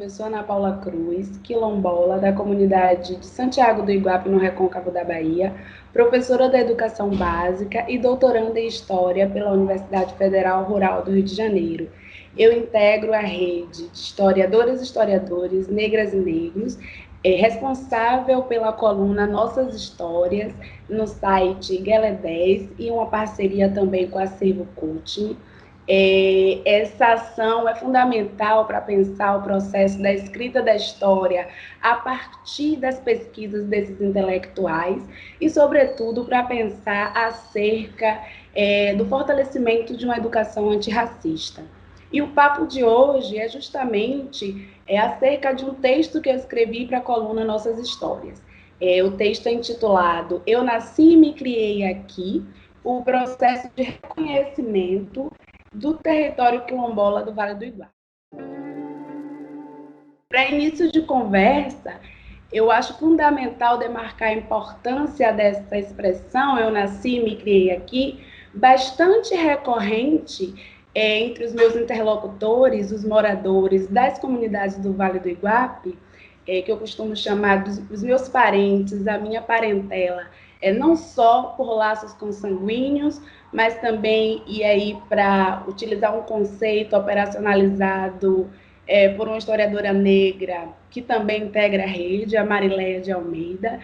professora Ana Paula Cruz, quilombola da comunidade de Santiago do Iguape, no Recôncavo da Bahia, professora da Educação Básica e doutoranda em História pela Universidade Federal Rural do Rio de Janeiro. Eu integro a rede de historiadoras e historiadores, negras e negros, responsável pela coluna Nossas Histórias, no site Guelé 10 e uma parceria também com a Acervo Coaching. Essa ação é fundamental para pensar o processo da escrita da história a partir das pesquisas desses intelectuais e, sobretudo, para pensar acerca do fortalecimento de uma educação antirracista. E o papo de hoje é justamente acerca de um texto que eu escrevi para a coluna Nossas Histórias. O texto é intitulado Eu Nasci e Me Criei Aqui, o processo de reconhecimento do território quilombola do Vale do Iguape. Para início de conversa, eu acho fundamental demarcar a importância dessa expressão, eu nasci e me criei aqui, bastante recorrente entre os meus interlocutores, os moradores das comunidades do Vale do Iguape, que eu costumo chamar dos meus parentes, a minha parentela, não só por laços consanguíneos, mas também, e aí para utilizar um conceito operacionalizado por uma historiadora negra que também integra a rede, a Marileia de Almeida,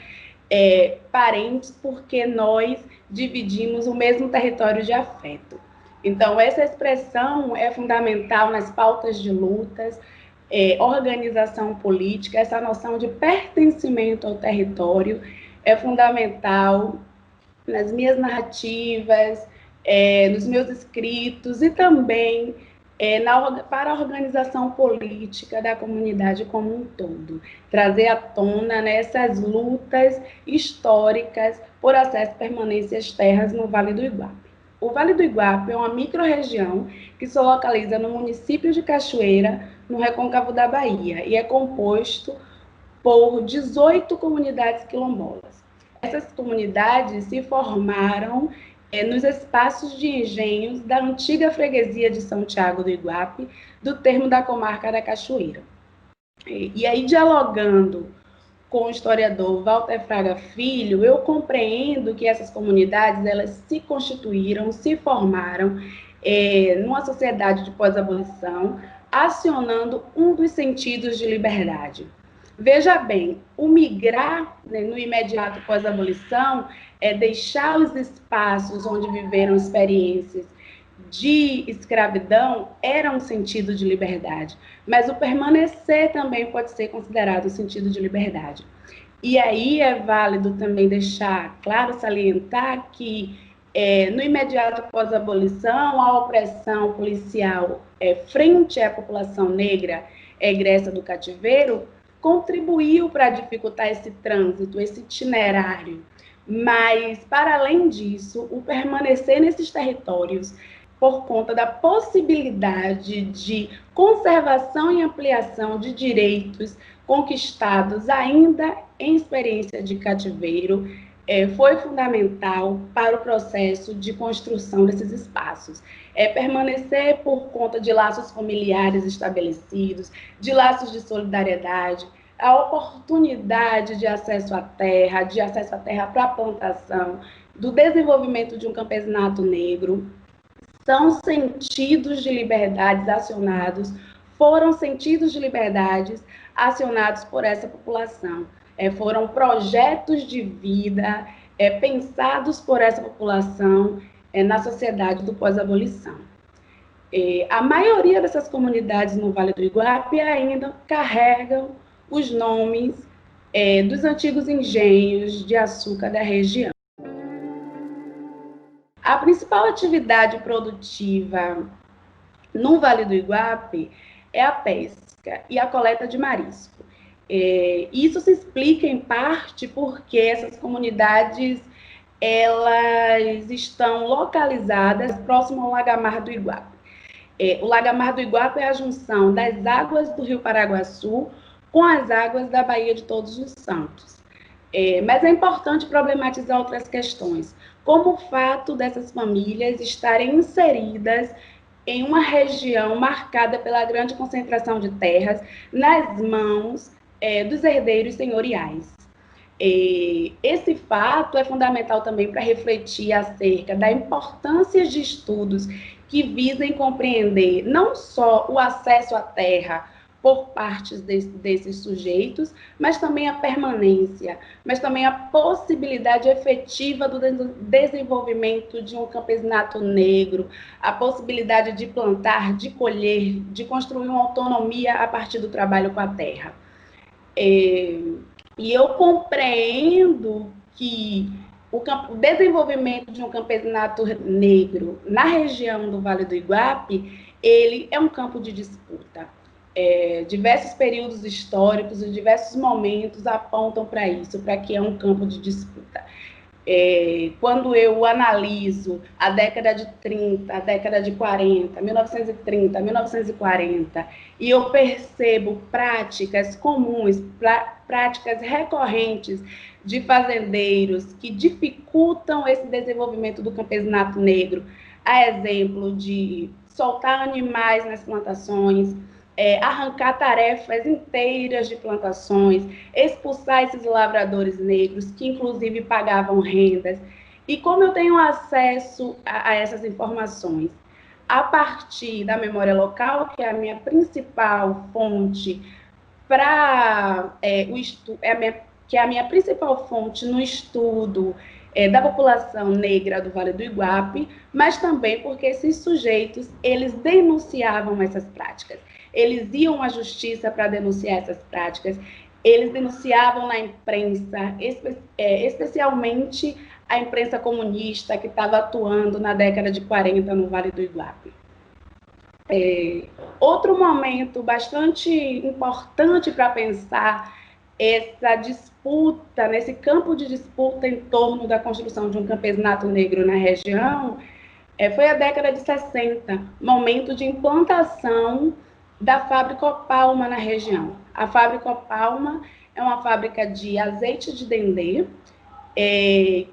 parentes porque nós dividimos o mesmo território de afeto. Então, essa expressão é fundamental nas pautas de lutas, organização política, essa noção de pertencimento ao território é fundamental nas minhas narrativas, nos meus escritos e também para a organização política da comunidade como um todo. Trazer à tona essas lutas históricas por acesso e permanência às terras no Vale do Iguape. O Vale do Iguape é uma microrregião que se localiza no município de Cachoeira, no Recôncavo da Bahia, e é composto por 18 comunidades quilombolas. Essas comunidades se formaram nos espaços de engenhos da antiga freguesia de São Tiago do Iguape, do termo da comarca da Cachoeira. E aí, dialogando com o historiador Walter Fraga Filho, eu compreendo que essas comunidades elas se constituíram, se formaram numa sociedade de pós-abolição, acionando um dos sentidos de liberdade. Veja bem, o migrar no imediato pós-abolição é deixar os espaços onde viveram experiências de escravidão era um sentido de liberdade, mas o permanecer também pode ser considerado um sentido de liberdade. E aí é válido também deixar claro, salientar que no imediato pós-abolição, a opressão policial frente à população negra egressa do cativeiro contribuiu para dificultar esse trânsito, esse itinerário. Mas, para além disso, o permanecer nesses territórios por conta da possibilidade de conservação e ampliação de direitos conquistados ainda em experiência de cativeiro, foi fundamental para o processo de construção desses espaços. Permanecer por conta de laços familiares estabelecidos, de laços de solidariedade, a oportunidade de acesso à terra para a plantação, do desenvolvimento de um campesinato negro, são sentidos de liberdades acionados, foram sentidos de liberdades acionados por essa população. Foram projetos de vida pensados por essa população na sociedade do pós-abolição. A maioria dessas comunidades no Vale do Iguape ainda carregam os nomes dos antigos engenhos de açúcar da região. A principal atividade produtiva no Vale do Iguape é a pesca e a coleta de marisco. Isso se explica em parte porque essas comunidades elas estão localizadas próximo ao Lagamar do Iguape. O Lagamar do Iguape é a junção das águas do Rio Paraguaçu com as águas da Baía de Todos os Santos. Mas é importante problematizar outras questões, como o fato dessas famílias estarem inseridas em uma região marcada pela grande concentração de terras nas mãos dos herdeiros senhoriais. Esse fato é fundamental também para refletir acerca da importância de estudos que visem compreender não só o acesso à terra por parte desses sujeitos, mas também a permanência, mas também a possibilidade efetiva do desenvolvimento de um campesinato negro, a possibilidade de plantar, de colher, de construir uma autonomia a partir do trabalho com a terra. E eu compreendo que o desenvolvimento de um campesinato negro na região do Vale do Iguape, ele é um campo de disputa. Diversos períodos históricos e diversos momentos apontam para isso, para que é um campo de disputa. Quando eu analiso a década de 30, a década de 40, 1930, 1940, e eu percebo práticas comuns, práticas recorrentes de fazendeiros que dificultam esse desenvolvimento do campesinato negro, a exemplo de soltar animais nas plantações, arrancar tarefas inteiras de plantações, expulsar esses lavradores negros, que inclusive pagavam rendas. E como eu tenho acesso a essas informações? A partir da memória local, que é a minha principal fonte para que é a minha principal fonte no estudo da população negra do Vale do Iguape, mas também porque esses sujeitos, eles denunciavam essas práticas. Eles iam à justiça para denunciar essas práticas, eles denunciavam na imprensa, especialmente a imprensa comunista que estava atuando na década de 40 no Vale do Iguape. Outro momento bastante importante para pensar essa disputa, nesse campo de disputa em torno da construção de um campesinato negro na região, foi a década de 60, momento de implantação da fábrica Opalma na região. A fábrica Opalma é uma fábrica de azeite de dendê,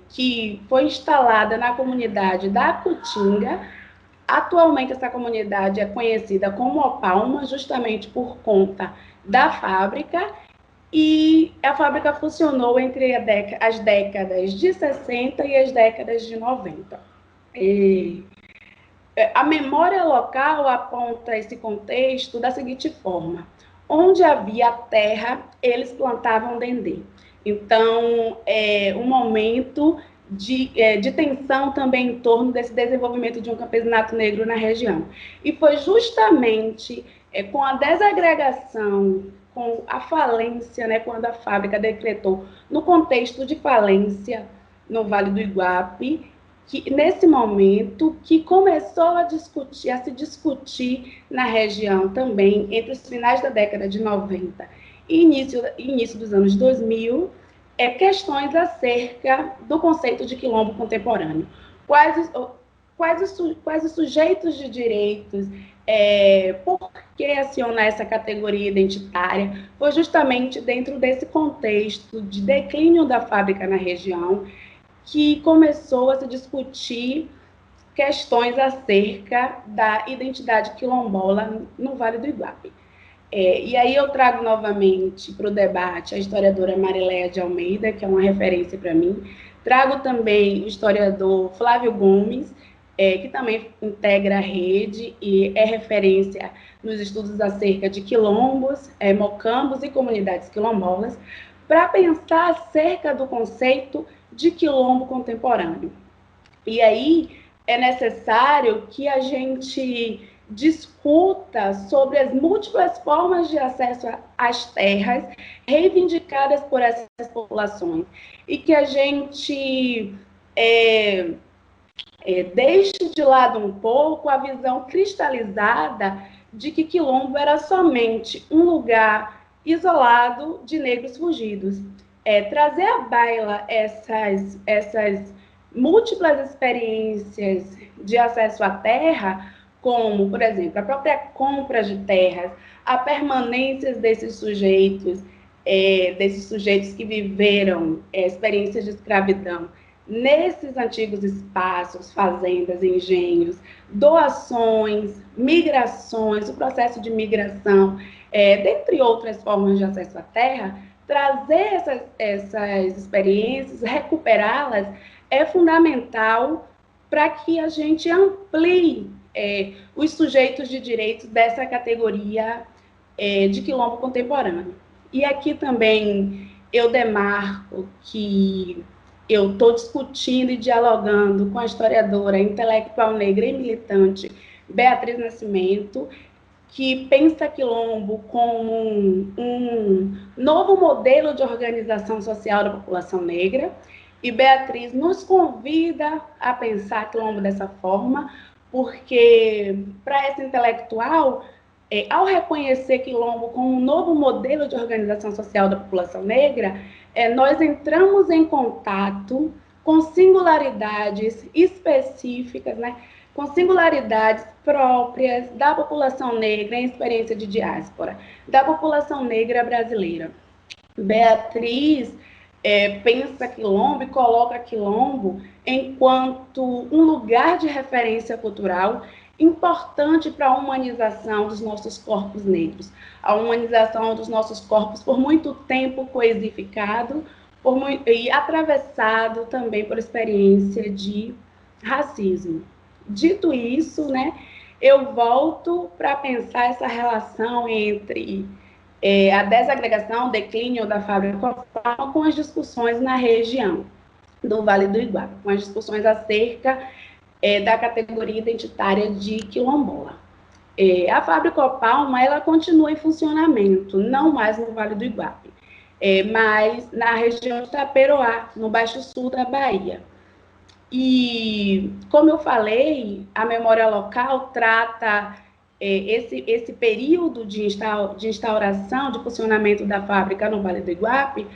que foi instalada na comunidade da Cutinga. Atualmente, essa comunidade é conhecida como Opalma, justamente por conta da fábrica, e a fábrica funcionou entre as décadas de 60 e as décadas de 90. A memória local aponta esse contexto da seguinte forma: onde havia terra, eles plantavam dendê. Então, um momento de tensão também em torno desse desenvolvimento de um campesinato negro na região. E foi justamente com a desagregação, com a falência, né, quando a fábrica decretou no contexto de falência no Vale do Iguape, que nesse momento que começou a se discutir na região também, entre os finais da década de 90 e início dos anos 2000, questões acerca do conceito de quilombo contemporâneo. Quais os sujeitos de direitos, por que acionar essa categoria identitária? Foi justamente dentro desse contexto de declínio da fábrica na região que começou a se discutir questões acerca da identidade quilombola no Vale do Iguape. E aí eu trago novamente para o debate a historiadora Mariléia de Almeida, que é uma referência para mim. Trago também o historiador Flávio Gomes, que também integra a rede e é referência nos estudos acerca de quilombos, mocambos e comunidades quilombolas, para pensar acerca do conceito de quilombo contemporâneo. E aí é necessário que a gente discuta sobre as múltiplas formas de acesso às terras reivindicadas por essas populações e que a gente deixe de lado um pouco a visão cristalizada de que quilombo era somente um lugar isolado de negros fugidos. Trazer à baila essas múltiplas experiências de acesso à terra, como, por exemplo, a própria compra de terras, a permanência desses sujeitos que viveram experiências de escravidão nesses antigos espaços, fazendas, engenhos, doações, migrações, o processo de migração, dentre outras formas de acesso à terra, trazer essas experiências, recuperá-las, é fundamental para que a gente amplie os sujeitos de direitos dessa categoria de quilombo contemporâneo. E aqui também eu demarco que eu estou discutindo e dialogando com a historiadora, intelectual negra e militante Beatriz Nascimento, que pensa quilombo como um novo modelo de organização social da população negra. E Beatriz nos convida a pensar quilombo dessa forma, porque para essa intelectual, ao reconhecer quilombo como um novo modelo de organização social da população negra, nós entramos em contato com singularidades específicas, né, com singularidades próprias da população negra em experiência de diáspora, da população negra brasileira. Beatriz pensa quilombo e coloca quilombo enquanto um lugar de referência cultural importante para a humanização dos nossos corpos negros, a humanização dos nossos corpos por muito tempo coisificado e atravessado também por experiência de racismo. Dito isso, né, eu volto para pensar essa relação entre a desagregação, o declínio da fábrica Copal com as discussões na região do Vale do Iguape, com as discussões acerca da categoria identitária de quilombola. A fábrica Opalma, ela continua em funcionamento, não mais no Vale do Iguape, mas na região de Taperoá, no Baixo Sul da Bahia. E, como eu falei, a memória local trata esse período de instauração, de funcionamento da fábrica no Vale do Iguape,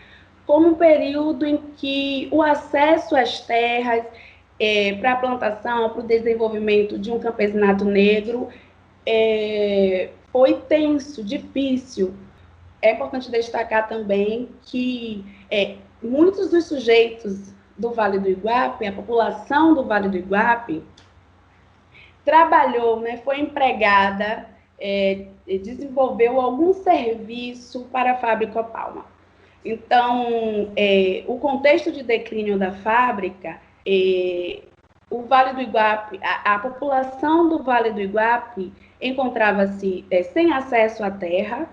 como um período em que o acesso às terras para a plantação, para o desenvolvimento de um campesinato negro foi tenso, difícil. É importante destacar também que muitos dos sujeitos do Vale do Iguape, a população do Vale do Iguape, trabalhou, né, foi empregada, desenvolveu algum serviço para a fábrica Opalma. Então, o contexto de declínio da fábrica, o Vale do Iguape, a população do Vale do Iguape encontrava-se sem acesso à terra,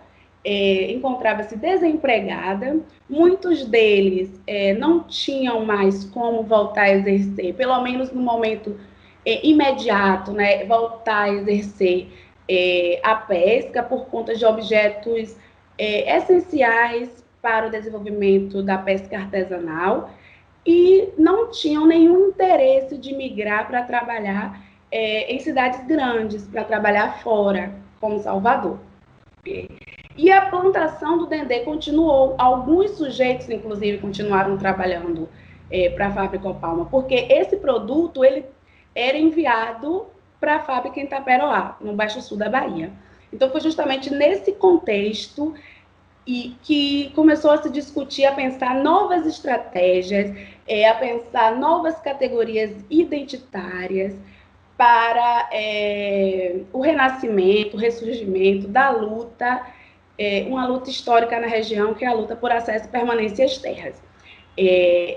encontrava-se desempregada, muitos deles não tinham mais como voltar a exercer, pelo menos no momento imediato, né, voltar a exercer a pesca por conta de objetos essenciais para o desenvolvimento da pesca artesanal, e não tinham nenhum interesse de migrar para trabalhar em cidades grandes, para trabalhar fora, como Salvador. E a plantação do dendê continuou. Alguns sujeitos, inclusive, continuaram trabalhando para a fábrica Opalma, porque esse produto ele era enviado para a fábrica em Taperoá, no Baixo Sul da Bahia. Então, foi justamente nesse contexto que começou a se discutir, a pensar novas estratégias, a pensar novas categorias identitárias para o renascimento, o ressurgimento da luta, uma luta histórica na região, que é a luta por acesso e permanência às terras.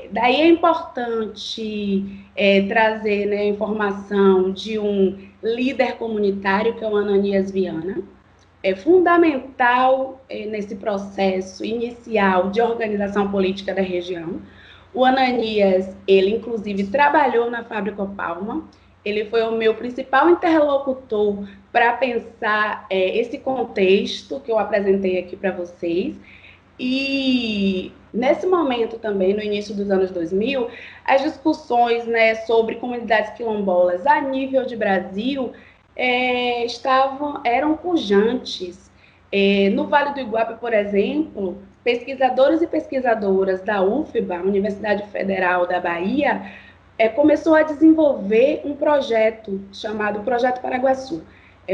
Daí é importante trazer, né, a informação de um líder comunitário, que é o Ananias Viana. É fundamental nesse processo inicial de organização política da região. O Ananias, ele inclusive trabalhou na fábrica Opalma, ele foi o meu principal interlocutor para pensar esse contexto que eu apresentei aqui para vocês. E nesse momento também, no início dos anos 2000, as discussões, né, sobre comunidades quilombolas a nível de Brasil eram pujantes. No Vale do Iguape, por exemplo, pesquisadores e pesquisadoras da UFBA, Universidade Federal da Bahia, começou a desenvolver um projeto chamado Projeto Paraguaçu.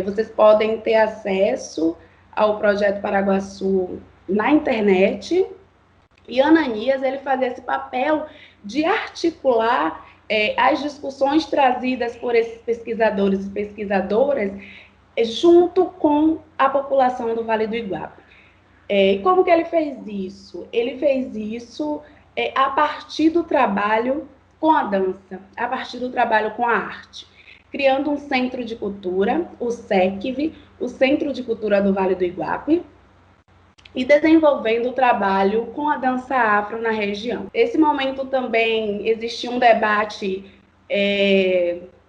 Vocês podem ter acesso ao Projeto Paraguaçu na internet, e Ananias, ele fazia esse papel de articular as discussões trazidas por esses pesquisadores e pesquisadoras junto com a população do Vale do Iguape. E como que ele fez isso? Ele fez isso a partir do trabalho com a dança, a partir do trabalho com a arte, criando um centro de cultura, o SECV, o Centro de Cultura do Vale do Iguape, e desenvolvendo o trabalho com a dança afro na região. Esse momento também existia um debate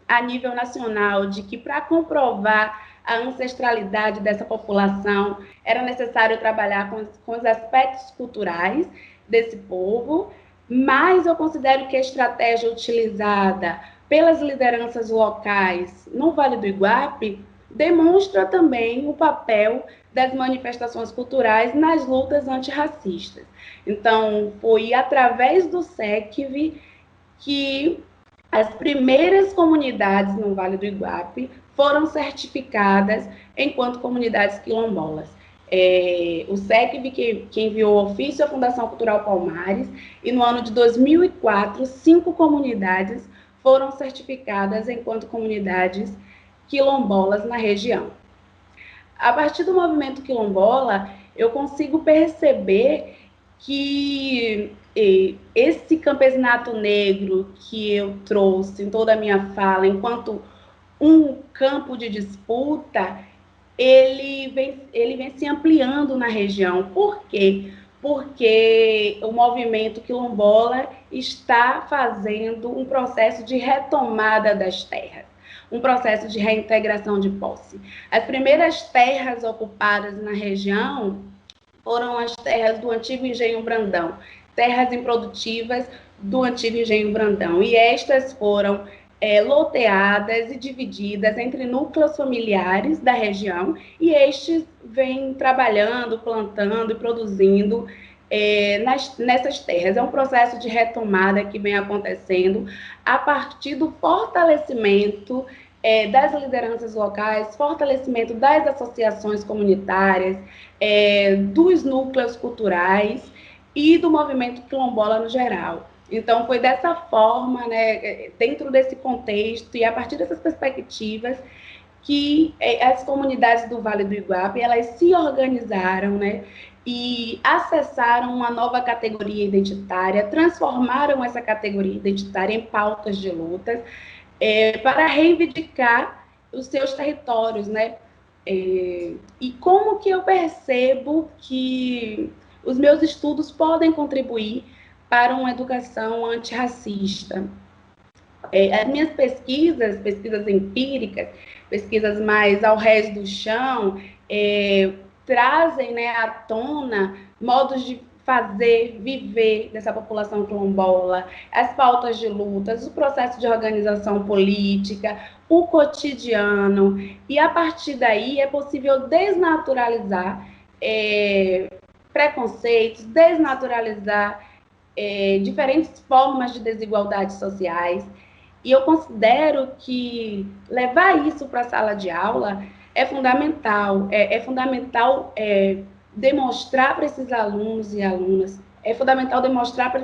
a nível nacional de que, para comprovar a ancestralidade dessa população, era necessário trabalhar com os aspectos culturais desse povo, mas eu considero que a estratégia utilizada pelas lideranças locais no Vale do Iguape demonstra também o papel das manifestações culturais nas lutas antirracistas. Então, foi através do SECV que as primeiras comunidades no Vale do Iguape foram certificadas enquanto comunidades quilombolas. O SECV que enviou o ofício à Fundação Cultural Palmares, e no ano de 2004, 5 comunidades foram certificadas enquanto comunidades quilombolas na região. A partir do movimento quilombola, eu consigo perceber que esse campesinato negro que eu trouxe em toda a minha fala, enquanto um campo de disputa, ele vem se ampliando na região. Por quê? Porque o movimento quilombola está fazendo um processo de retomada das terras, um processo de reintegração de posse. As primeiras terras ocupadas na região foram as terras do antigo Engenho Brandão, terras improdutivas do antigo Engenho Brandão, e estas foram loteadas e divididas entre núcleos familiares da região, e estes vêm trabalhando, plantando e produzindo nessas terras. É um processo de retomada que vem acontecendo a partir do fortalecimento das lideranças locais, fortalecimento das associações comunitárias, dos núcleos culturais e do movimento quilombola no geral. Então, foi dessa forma, né, dentro desse contexto e a partir dessas perspectivas, que as comunidades do Vale do Iguape, elas se organizaram, né, e acessaram uma nova categoria identitária, transformaram essa categoria identitária em pautas de lutas, para reivindicar os seus territórios, né? E como que eu percebo que os meus estudos podem contribuir para uma educação antirracista? As minhas pesquisas empíricas, pesquisas mais ao rés do chão, trazem, né, à tona modos de fazer, viver dessa população quilombola, as pautas de lutas, o processo de organização política, o cotidiano, e a partir daí é possível desnaturalizar preconceitos, desnaturalizar diferentes formas de desigualdades sociais, e eu considero que levar isso para a sala de aula é fundamental, demonstrar para esses alunos e alunas, é fundamental demonstrar para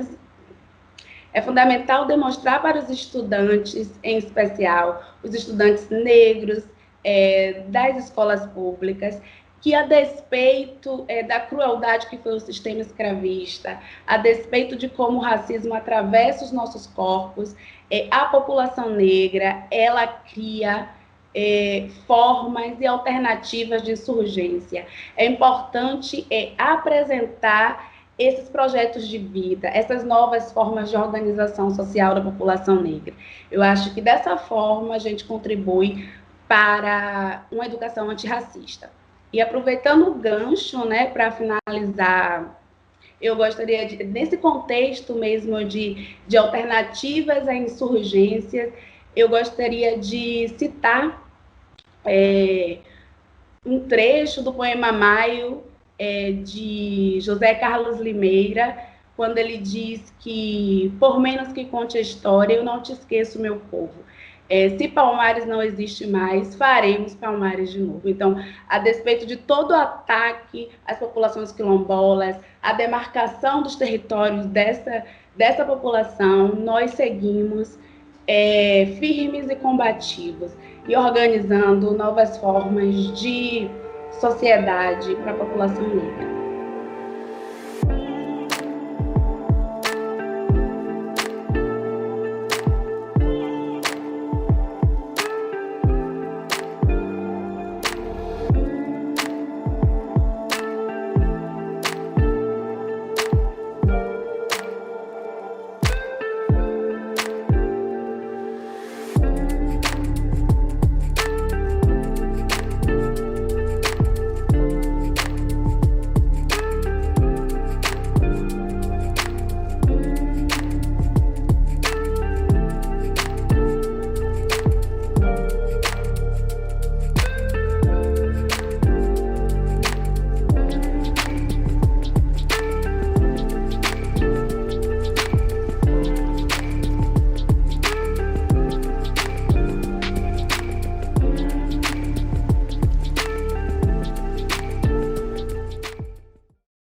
os estudantes, em especial, os estudantes negros das escolas públicas, que a despeito da crueldade que foi o sistema escravista, a despeito de como o racismo atravessa os nossos corpos, a população negra, ela cria formas e alternativas de insurgência. É importante apresentar esses projetos de vida, essas novas formas de organização social da população negra. Eu acho que dessa forma a gente contribui para uma educação antirracista. E aproveitando o gancho, né, para finalizar, eu gostaria de, nesse contexto mesmo de alternativas a insurgências, eu gostaria de citar um trecho do poema Maio, de José Carlos Limeira, quando ele diz que, por menos que conte a história, eu não te esqueço, meu povo. Se Palmares não existe mais, faremos Palmares de novo. Então, a despeito de todo o ataque às populações quilombolas, a demarcação dos territórios dessa população, nós seguimos firmes e combativos e organizando novas formas de sociedade para a população negra.